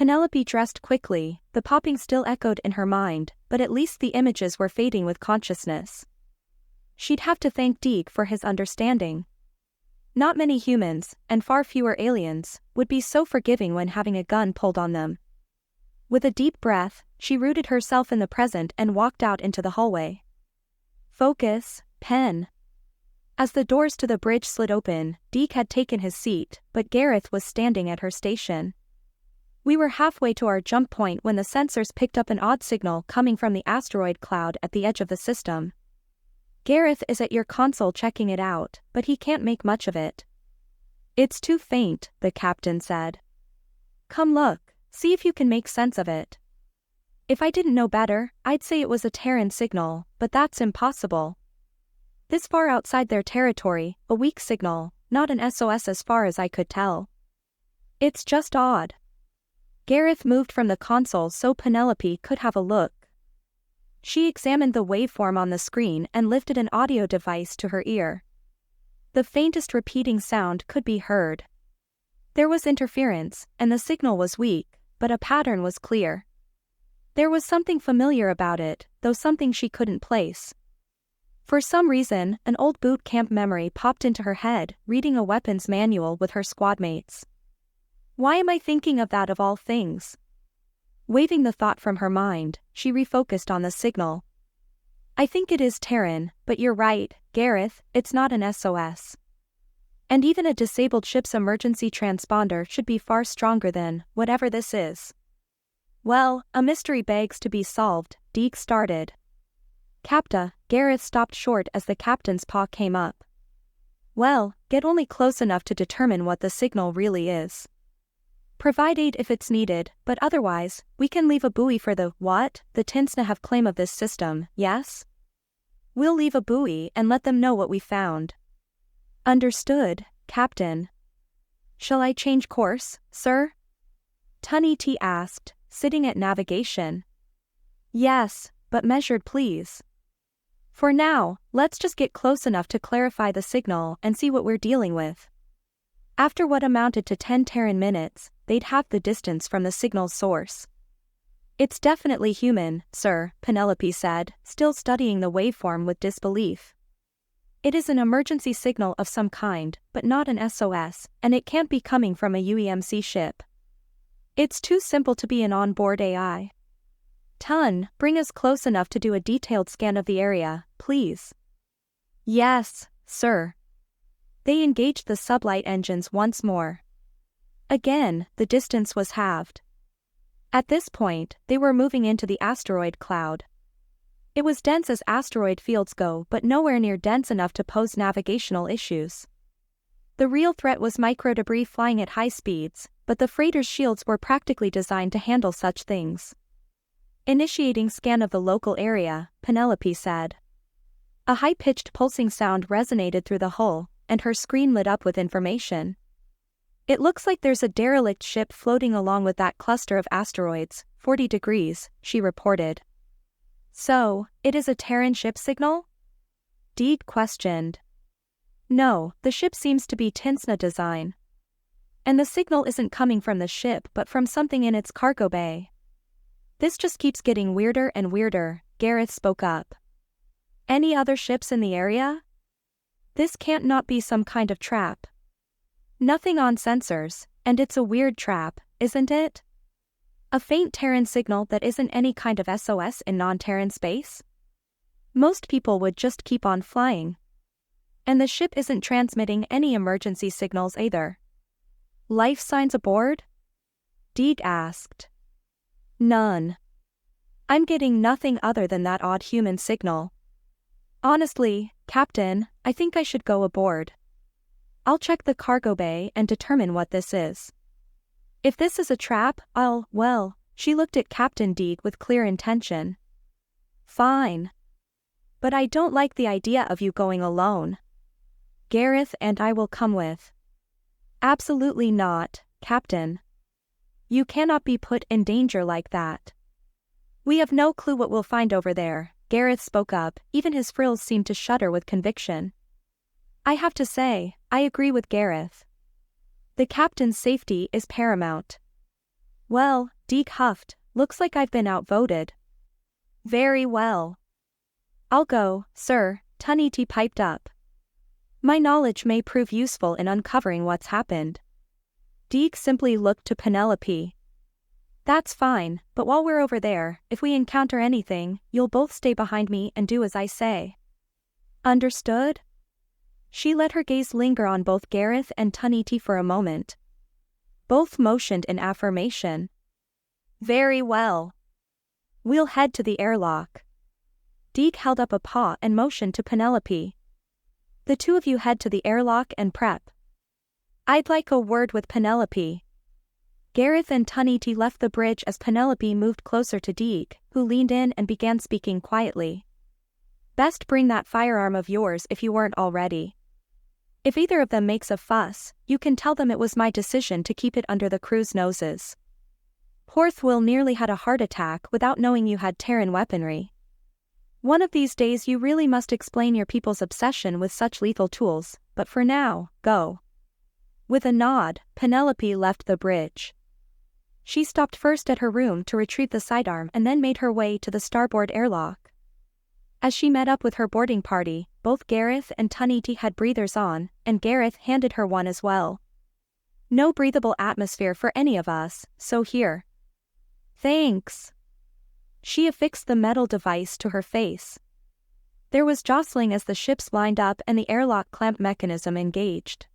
Penelope dressed quickly, the popping still echoed in her mind, but at least the images were fading with consciousness. She'd have to thank Deeg for his understanding. Not many humans, and far fewer aliens, would be so forgiving when having a gun pulled on them. With a deep breath, she rooted herself in the present and walked out into the hallway. Focus, pen. As the doors to the bridge slid open, Deeg had taken his seat, but Gareth was standing at her station. We were halfway to our jump point when the sensors picked up an odd signal coming from the asteroid cloud at the edge of the system. Gareth is at your console checking it out, but he can't make much of it. It's too faint, the captain said. Come look, see if you can make sense of it. If I didn't know better, I'd say it was a Terran signal, but that's impossible. This far outside their territory, a weak signal, not an SOS as far as I could tell. It's just odd. Gareth moved from the console so Penelope could have a look. She examined the waveform on the screen and lifted an audio device to her ear. The faintest repeating sound could be heard. There was interference, and the signal was weak, but a pattern was clear. There was something familiar about it, though something she couldn't place. For some reason, an old boot camp memory popped into her head, reading a weapons manual with her squadmates. Why am I thinking of that of all things? Waving the thought from her mind, she refocused on the signal. I think it is Terran, but you're right, Gareth, it's not an SOS. And even a disabled ship's emergency transponder should be far stronger than whatever this is. Well, a mystery begs to be solved, Deeg started. Capta, Gareth stopped short as the captain's paw came up. Well, get only close enough to determine what the signal really is. Provide aid if it's needed, but otherwise, we can leave a buoy for the Tinsna have claim of this system, yes? We'll leave a buoy and let them know what we found. Understood, Captain. Shall I change course, sir? Tunny T asked, sitting at navigation. Yes, but measured please. For now, let's just get close enough to clarify the signal and see what we're dealing with. After what amounted to 10 Terran minutes, they'd halved the distance from the signal's source. It's definitely human, sir, Penelope said, still studying the waveform with disbelief. It is an emergency signal of some kind, but not an SOS, and it can't be coming from a UEMC ship. It's too simple to be an onboard AI. Tun, bring us close enough to do a detailed scan of the area, please. Yes, sir. They engaged the sublight engines once more. Again, the distance was halved. At this point, they were moving into the asteroid cloud. It was dense as asteroid fields go, but nowhere near dense enough to pose navigational issues. The real threat was microdebris flying at high speeds, but the freighter's shields were practically designed to handle such things. Initiating scan of the local area, Penelope said. A high-pitched pulsing sound resonated through the hull, and her screen lit up with information. It looks like there's a derelict ship floating along with that cluster of asteroids, 40 degrees, she reported. So, it is a Terran ship signal? Deeg questioned. No, the ship seems to be Tinsna design. And the signal isn't coming from the ship but from something in its cargo bay. This just keeps getting weirder and weirder, Gareth spoke up. Any other ships in the area? This can't not be some kind of trap. Nothing on sensors, and it's a weird trap, isn't it? A faint Terran signal that isn't any kind of SOS in non-Terran space? Most people would just keep on flying. And the ship isn't transmitting any emergency signals either. Life signs aboard? Deeg asked. None. I'm getting nothing other than that odd human signal. Honestly, Captain, I think I should go aboard. I'll check the cargo bay and determine what this is. If this is a trap, she looked at Captain Deeg with clear intention. Fine. But I don't like the idea of you going alone. Gareth and I will come with. Absolutely not, Captain. You cannot be put in danger like that. We have no clue what we'll find over there, Gareth spoke up, even his frills seemed to shudder with conviction. I have to say, I agree with Gareth. The captain's safety is paramount. Well, Deke huffed, looks like I've been outvoted. Very well. I'll go, sir, Taniti piped up. My knowledge may prove useful in uncovering what's happened. Deke simply looked to Penelope. That's fine, but while we're over there, if we encounter anything, you'll both stay behind me and do as I say. Understood? She let her gaze linger on both Gareth and Taniti for a moment. Both motioned in affirmation. Very well. We'll head to the airlock. Deke held up a paw and motioned to Penelope. The two of you head to the airlock and prep. I'd like a word with Penelope. Gareth and Taniti left the bridge as Penelope moved closer to Deke, who leaned in and began speaking quietly. Best bring that firearm of yours if you weren't already. If either of them makes a fuss, you can tell them it was my decision to keep it under the crew's noses. Porthwill nearly had a heart attack without knowing you had Terran weaponry. One of these days you really must explain your people's obsession with such lethal tools, but for now, go. With a nod, Penelope left the bridge. She stopped first at her room to retrieve the sidearm and then made her way to the starboard airlock. As she met up with her boarding party, both Gareth and Taniti had breathers on, and Gareth handed her one as well. No breathable atmosphere for any of us, so here. Thanks. She affixed the metal device to her face. There was jostling as the ships lined up and the airlock clamp mechanism engaged.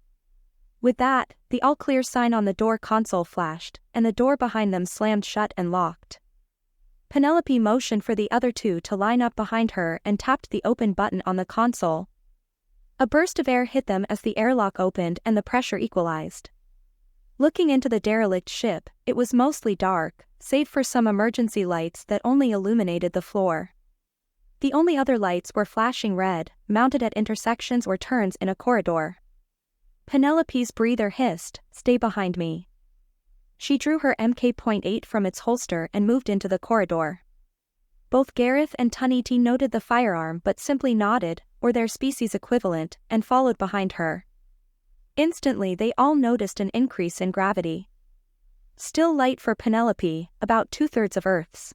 With that, the all-clear sign on the door console flashed, and the door behind them slammed shut and locked. Penelope motioned for the other two to line up behind her and tapped the open button on the console. A burst of air hit them as the airlock opened and the pressure equalized. Looking into the derelict ship, it was mostly dark, save for some emergency lights that only illuminated the floor. The only other lights were flashing red, mounted at intersections or turns in a corridor. Penelope's breather hissed, "Stay behind me." She drew her MK.8 from its holster and moved into the corridor. Both Gareth and Taniti noted the firearm but simply nodded, or their species equivalent, and followed behind her. Instantly they all noticed an increase in gravity. Still light for Penelope, about 2/3 of Earth's.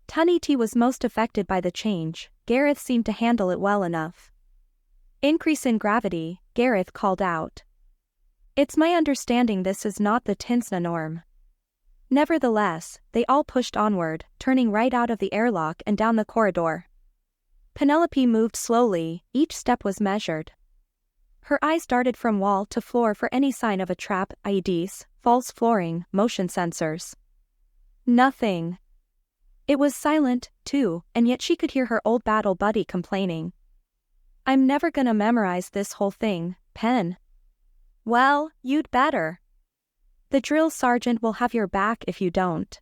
Taniti was most affected by the change. Gareth seemed to handle it well enough. Increase in gravity, Gareth called out. It's my understanding this is not the Tinsna norm. Nevertheless, they all pushed onward, turning right out of the airlock and down the corridor. Penelope moved slowly, each step was measured. Her eyes darted from wall to floor for any sign of a trap, IEDs, false flooring, motion sensors. Nothing. It was silent, too, and yet she could hear her old battle buddy complaining. I'm never gonna memorize this whole thing, Pen. Well, you'd better. The drill sergeant will have your back if you don't.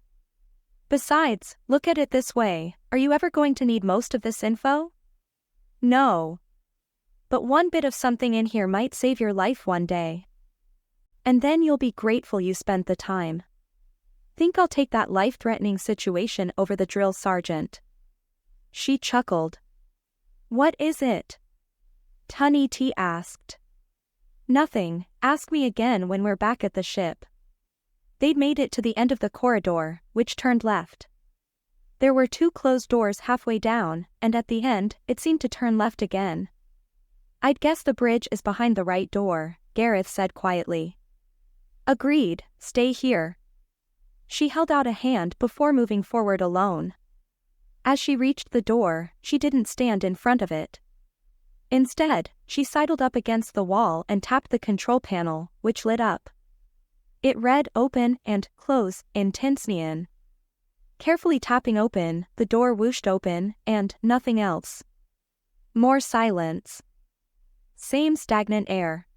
Besides, look at it this way, are you ever going to need most of this info? No. But one bit of something in here might save your life one day. And then you'll be grateful you spent the time. Think I'll take that life-threatening situation over the drill sergeant. She chuckled. What is it? Taniti asked. Nothing, ask me again when we're back at the ship. They'd made it to the end of the corridor, which turned left. There were 2 closed doors halfway down, and at the end, it seemed to turn left again. I'd guess the bridge is behind the right door, Gareth said quietly. Agreed, stay here. She held out a hand before moving forward alone. As she reached the door, she didn't stand in front of it. Instead, she sidled up against the wall and tapped the control panel, which lit up. It read "Open" and "Close" in Tinsnian. Carefully tapping "Open," the door whooshed open, and nothing else. More silence. Same stagnant air.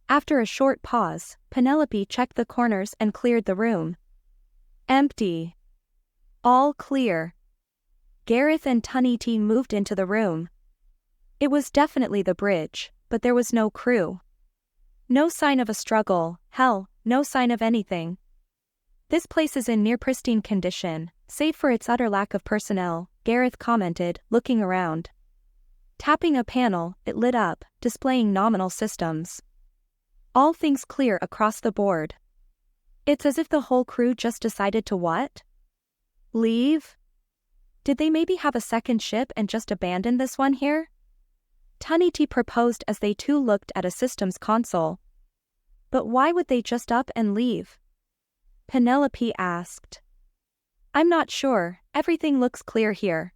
After a short pause, Penelope checked the corners and cleared the room. Empty. All clear. Gareth and Taniti moved into the room. It was definitely the bridge, but there was no crew. No sign of a struggle, hell, no sign of anything. This place is in near pristine condition, save for its utter lack of personnel, Gareth commented, looking around. Tapping a panel, it lit up, displaying nominal systems. All things clear across the board. It's as if the whole crew just decided to what? Leave? Did they maybe have a second ship and just abandon this one here? Taniti proposed as they two looked at a systems console. But why would they just up and leave? Penelope asked. I'm not sure, everything looks clear here.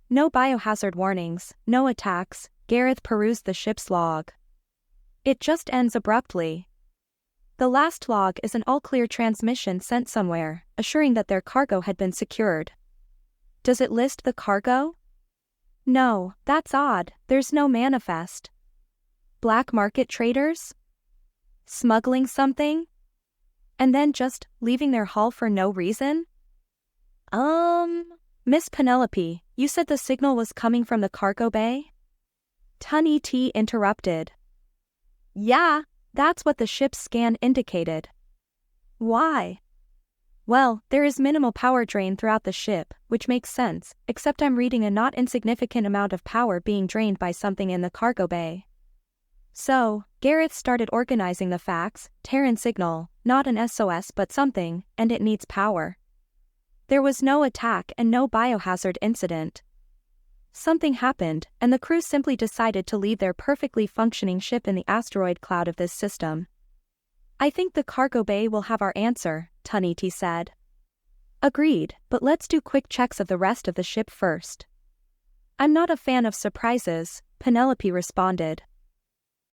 No biohazard warnings, no attacks. Gareth perused the ship's log. It just ends abruptly. The last log is an all-clear transmission sent somewhere, assuring that their cargo had been secured. Does it list the cargo? No, that's odd, there's no manifest. Black market traders? Smuggling something? And then just leaving their hull for no reason? Miss Penelope, you said the signal was coming from the cargo bay? Taniti interrupted. Yeah, that's what the ship's scan indicated. Why? Well, there is minimal power drain throughout the ship, which makes sense, except I'm reading a not insignificant amount of power being drained by something in the cargo bay. So, Gareth started organizing the facts. Terran signal, not an SOS but something, and it needs power. There was no attack and no biohazard incident. Something happened, and the crew simply decided to leave their perfectly functioning ship in the asteroid cloud of this system. I think the cargo bay will have our answer, Taniti said. Agreed, but let's do quick checks of the rest of the ship first. I'm not a fan of surprises, Penelope responded.